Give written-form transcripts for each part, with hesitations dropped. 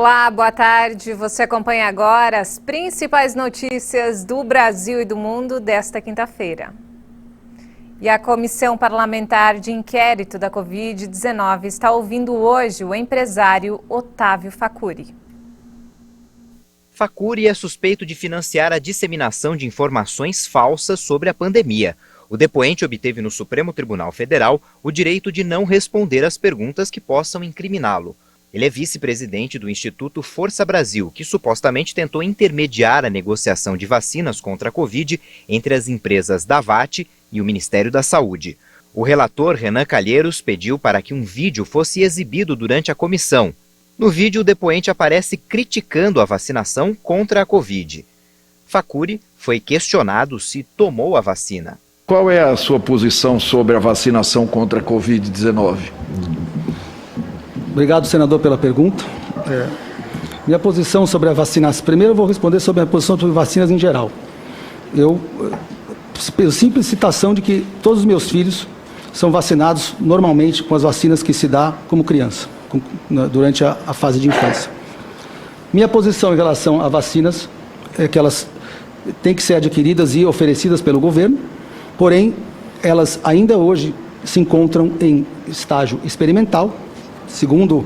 Olá, boa tarde. Você acompanha agora as principais notícias do Brasil e do mundo desta quinta-feira. E a Comissão Parlamentar de Inquérito da Covid-19 está ouvindo hoje o empresário Otávio Facuri. Facuri é suspeito de financiar a disseminação de informações falsas sobre a pandemia. O depoente obteve no Supremo Tribunal Federal o direito de não responder às perguntas que possam incriminá-lo. Ele é vice-presidente do Instituto Força Brasil, que supostamente tentou intermediar a negociação de vacinas contra a Covid entre as empresas Davat e o Ministério da Saúde. O relator, Renan Calheiros, pediu para que um vídeo fosse exibido durante a comissão. No vídeo, o depoente aparece criticando a vacinação contra a Covid. Facuri foi questionado se tomou a vacina. Qual é a sua posição sobre a vacinação contra a Covid-19? Obrigado, senador, pela pergunta. Minha posição sobre a vacinação... Primeiro eu vou responder sobre a minha posição sobre vacinas em geral. Simples citação de que todos os meus filhos são vacinados normalmente com as vacinas que se dá como criança, durante a fase de infância. Minha posição em relação a vacinas é que elas têm que ser adquiridas e oferecidas pelo governo, porém, elas ainda hoje se encontram em estágio experimental, segundo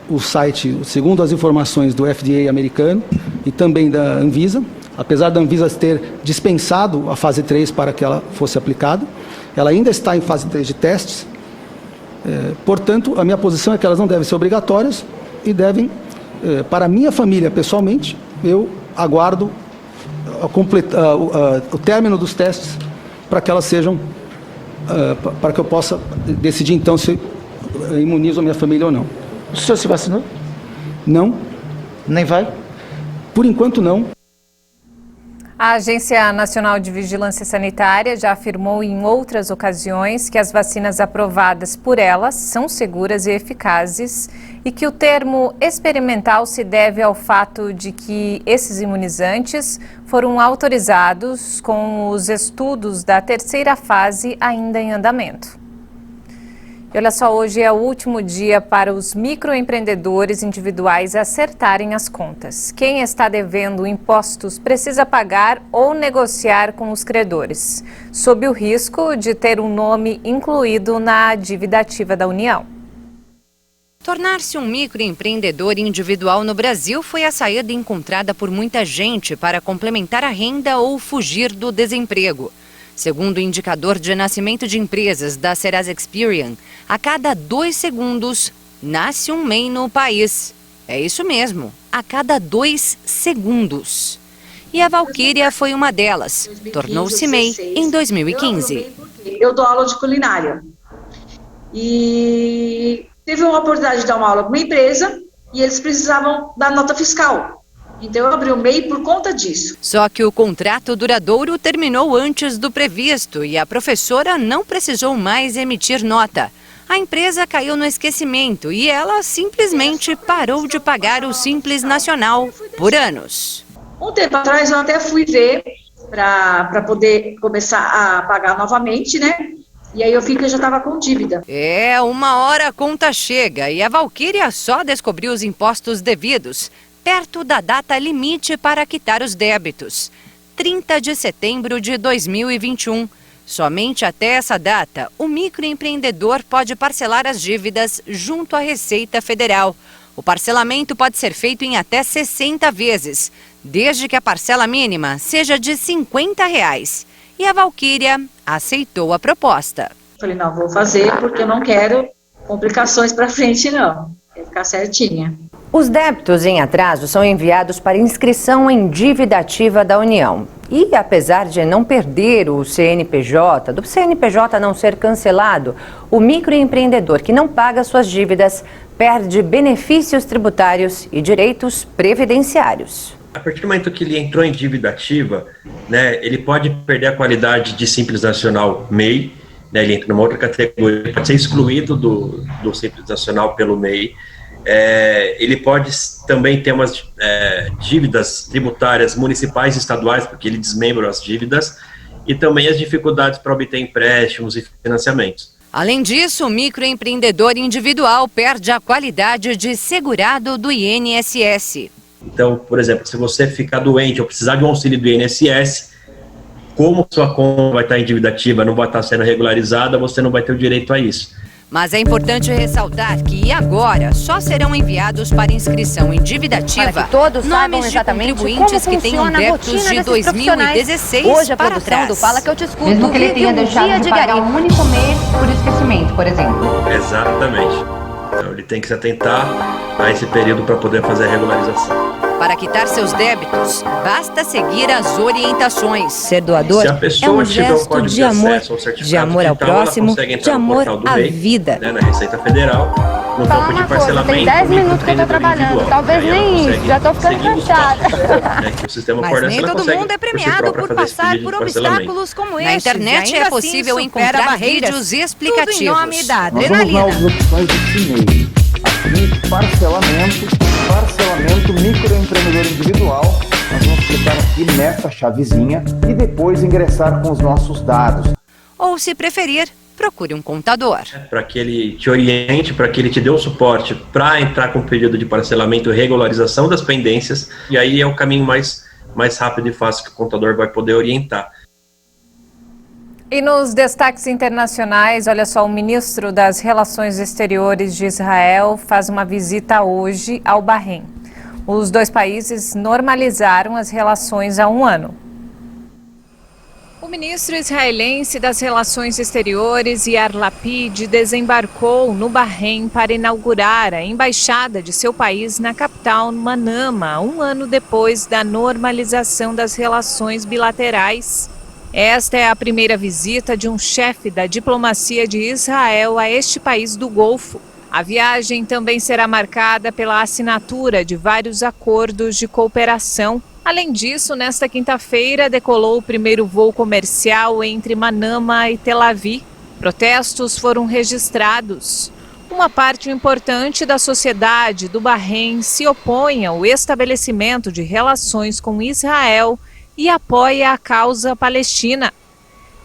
o site, segundo as informações do FDA americano e também da Anvisa. Apesar da Anvisa ter dispensado a fase 3 para que ela fosse aplicada, ela ainda está em fase 3 de testes. Portanto, a minha posição é que elas não devem ser obrigatórias e devem, para a minha família, pessoalmente, eu aguardo o término dos testes para que elas sejam, para que eu possa decidir então se imunizo a minha família ou não. O senhor se vacinou? Não. Nem vai? Por enquanto, não. A Agência Nacional de Vigilância Sanitária já afirmou em outras ocasiões que as vacinas aprovadas por elas são seguras e eficazes e que o termo experimental se deve ao fato de que esses imunizantes foram autorizados com os estudos da terceira fase ainda em andamento. E olha só, hoje é o último dia para os microempreendedores individuais acertarem as contas. Quem está devendo impostos precisa pagar ou negociar com os credores, sob o risco de ter um nome incluído na dívida ativa da União. Tornar-se um microempreendedor individual no Brasil foi a saída encontrada por muita gente para complementar a renda ou fugir do desemprego. Segundo o indicador de nascimento de empresas da Serasa Experian, a cada 2 segundos nasce um MEI no país. É isso mesmo, a cada 2 segundos. E a Valquíria foi uma delas. Tornou-se MEI em 2015. Eu dou aula de culinária. E teve uma oportunidade de dar uma aula para uma empresa e eles precisavam da nota fiscal. Então eu abri o MEI por conta disso. Só que o contrato duradouro terminou antes do previsto e a professora não precisou mais emitir nota. A empresa caiu no esquecimento e ela simplesmente parou de pagar o Simples Nacional por anos. Um tempo atrás eu até fui ver para poder começar a pagar novamente, né? E aí eu vi que eu já estava com dívida. Uma hora a conta chega e a Valquíria só descobriu os impostos devidos perto da data limite para quitar os débitos, 30 de setembro de 2021. Somente até essa data, o microempreendedor pode parcelar as dívidas junto à Receita Federal. O parcelamento pode ser feito em até 60 vezes, desde que a parcela mínima seja de R$ 50. E a Valquíria aceitou a proposta. Falei, não, vou fazer porque eu não quero complicações para frente, não. Quero ficar certinha. Os débitos em atraso são enviados para inscrição em dívida ativa da União. E apesar de não perder o CNPJ, do CNPJ não ser cancelado, o microempreendedor que não paga suas dívidas perde benefícios tributários e direitos previdenciários. A partir do momento que ele entrou em dívida ativa, né, ele pode perder a qualidade de Simples Nacional MEI, né, ele entra numa outra categoria, pode ser excluído do Simples Nacional pelo MEI. Ele pode também ter umas dívidas tributárias municipais e estaduais, porque ele desmembra as dívidas, e também as dificuldades para obter empréstimos e financiamentos. Além disso, o microempreendedor individual perde a qualidade de segurado do INSS. Então, por exemplo, se você ficar doente ou precisar de um auxílio do INSS, como sua conta vai estar em dívida ativa, não vai estar sendo regularizada, você não vai ter o direito a isso. Mas é importante ressaltar que agora só serão enviados para inscrição em dívida ativa para que todos saibam nomes de exatamente contribuintes como que tenham funciona a rotina débitos de desses 2016 Hoje a para produção trás. do Fala Que Eu Te Escuto Mesmo que ele tenha vive deixado de pagar um único mês por esquecimento, por exemplo. Exatamente. Então, ele tem que se atentar a esse período para poder fazer a regularização. Para quitar seus débitos, basta seguir as orientações. Ser doador Se a é pessoa um tiver gesto código de amor, acesso ao certificado de amor ao digital, ela próximo, consegue entrar de no amor portal do à MEI, vida. né, na Receita Federal, no Fala campo de uma coisa, parcelamento. tem 10 minutos que eu tô microempreendedor trabalhando, individual. talvez Aí ela nem consegue isso, já tô ficando seguir os cansada. passos, né, que o sistema Mas fornece, nem ela todo consegue mundo é por si premiado própria por fazer esse passar pedido por de parcelamento. obstáculos como Na estes. internet É possível encontrar vídeos explicativos. Tudo em nome da Nós vamos adrenalina. lá às opções do CIMEI. Aqui, parcelamento microempreendedor individual. Nós vamos clicar aqui nessa chavezinha e depois ingressar com os nossos dados. Ou, se preferir, procure um contador. Para que ele te oriente, para que ele te dê o suporte para entrar com o pedido de parcelamento e regularização das pendências, e aí é o caminho mais rápido e fácil que o contador vai poder orientar. E nos destaques internacionais, olha só, o ministro das Relações Exteriores de Israel faz uma visita hoje ao Bahrein. Os dois países normalizaram as relações há um ano. O ministro israelense das Relações Exteriores, Yair Lapid, desembarcou no Bahrein para inaugurar a embaixada de seu país na capital, Manama, um ano depois da normalização das relações bilaterais. Esta é a primeira visita de um chefe da diplomacia de Israel a este país do Golfo. A viagem também será marcada pela assinatura de vários acordos de cooperação. Além disso, nesta quinta-feira, decolou o primeiro voo comercial entre Manama e Tel Aviv. Protestos foram registrados. Uma parte importante da sociedade do Bahrein se opõe ao estabelecimento de relações com Israel e apoia a causa palestina.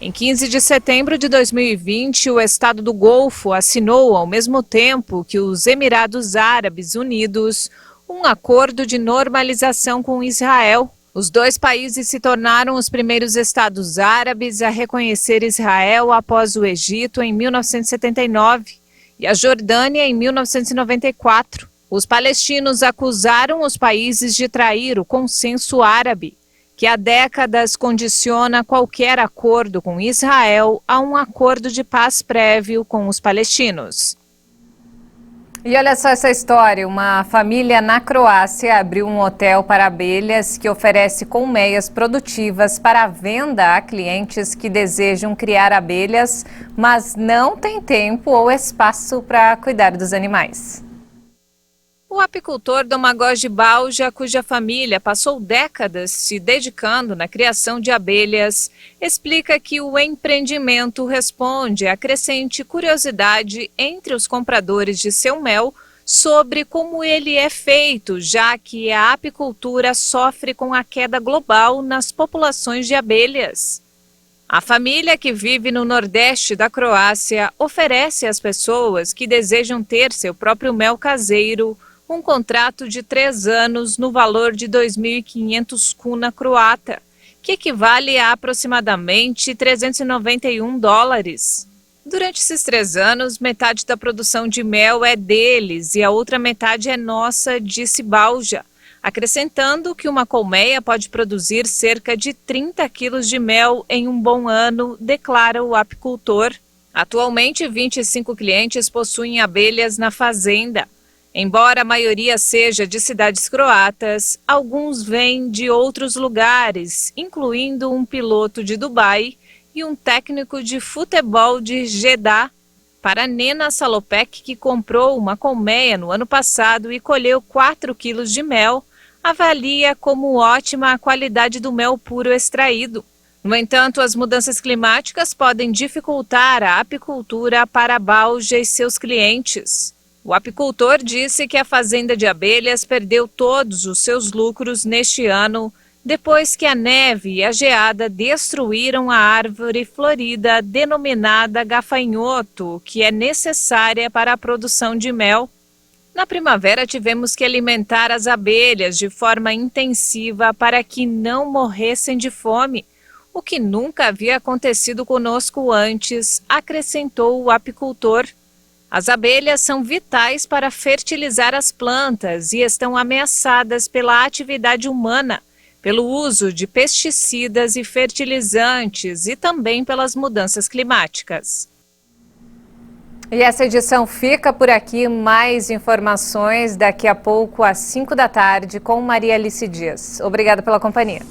Em 15 de setembro de 2020, o Estado do Golfo assinou, ao mesmo tempo que os Emirados Árabes Unidos, um acordo de normalização com Israel. Os dois países se tornaram os primeiros estados árabes a reconhecer Israel após o Egito em 1979 e a Jordânia em 1994. Os palestinos acusaram os países de trair o consenso árabe, que há décadas condiciona qualquer acordo com Israel a um acordo de paz prévio com os palestinos. E olha só essa história, uma família na Croácia abriu um hotel para abelhas que oferece colmeias produtivas para venda a clientes que desejam criar abelhas, mas não têm tempo ou espaço para cuidar dos animais. O apicultor Domagoj Balja, cuja família passou décadas se dedicando na criação de abelhas, explica que o empreendimento responde à crescente curiosidade entre os compradores de seu mel sobre como ele é feito, já que a apicultura sofre com a queda global nas populações de abelhas. A família, que vive no nordeste da Croácia, oferece às pessoas que desejam ter seu próprio mel caseiro um contrato de 3 anos no valor de 2.500 kuna croata, que equivale a aproximadamente $391. Durante esses 3 anos, metade da produção de mel é deles e a outra metade é nossa, disse Balja, acrescentando que uma colmeia pode produzir cerca de 30 quilos de mel em um bom ano, declara o apicultor. Atualmente, 25 clientes possuem abelhas na fazenda. Embora a maioria seja de cidades croatas, alguns vêm de outros lugares, incluindo um piloto de Dubai e um técnico de futebol de Jeddah. Para Nena Salopek, que comprou uma colmeia no ano passado e colheu 4 quilos de mel, avalia como ótima a qualidade do mel puro extraído. No entanto, as mudanças climáticas podem dificultar a apicultura para Balja e seus clientes. O apicultor disse que a fazenda de abelhas perdeu todos os seus lucros neste ano depois que a neve e a geada destruíram a árvore florida denominada gafanhoto, que é necessária para a produção de mel. Na primavera, tivemos que alimentar as abelhas de forma intensiva para que não morressem de fome, o que nunca havia acontecido conosco antes, acrescentou o apicultor. As abelhas são vitais para fertilizar as plantas e estão ameaçadas pela atividade humana, pelo uso de pesticidas e fertilizantes e também pelas mudanças climáticas. E essa edição fica por aqui. Mais informações daqui a pouco às 5 da tarde com Maria Alice Dias. Obrigada pela companhia.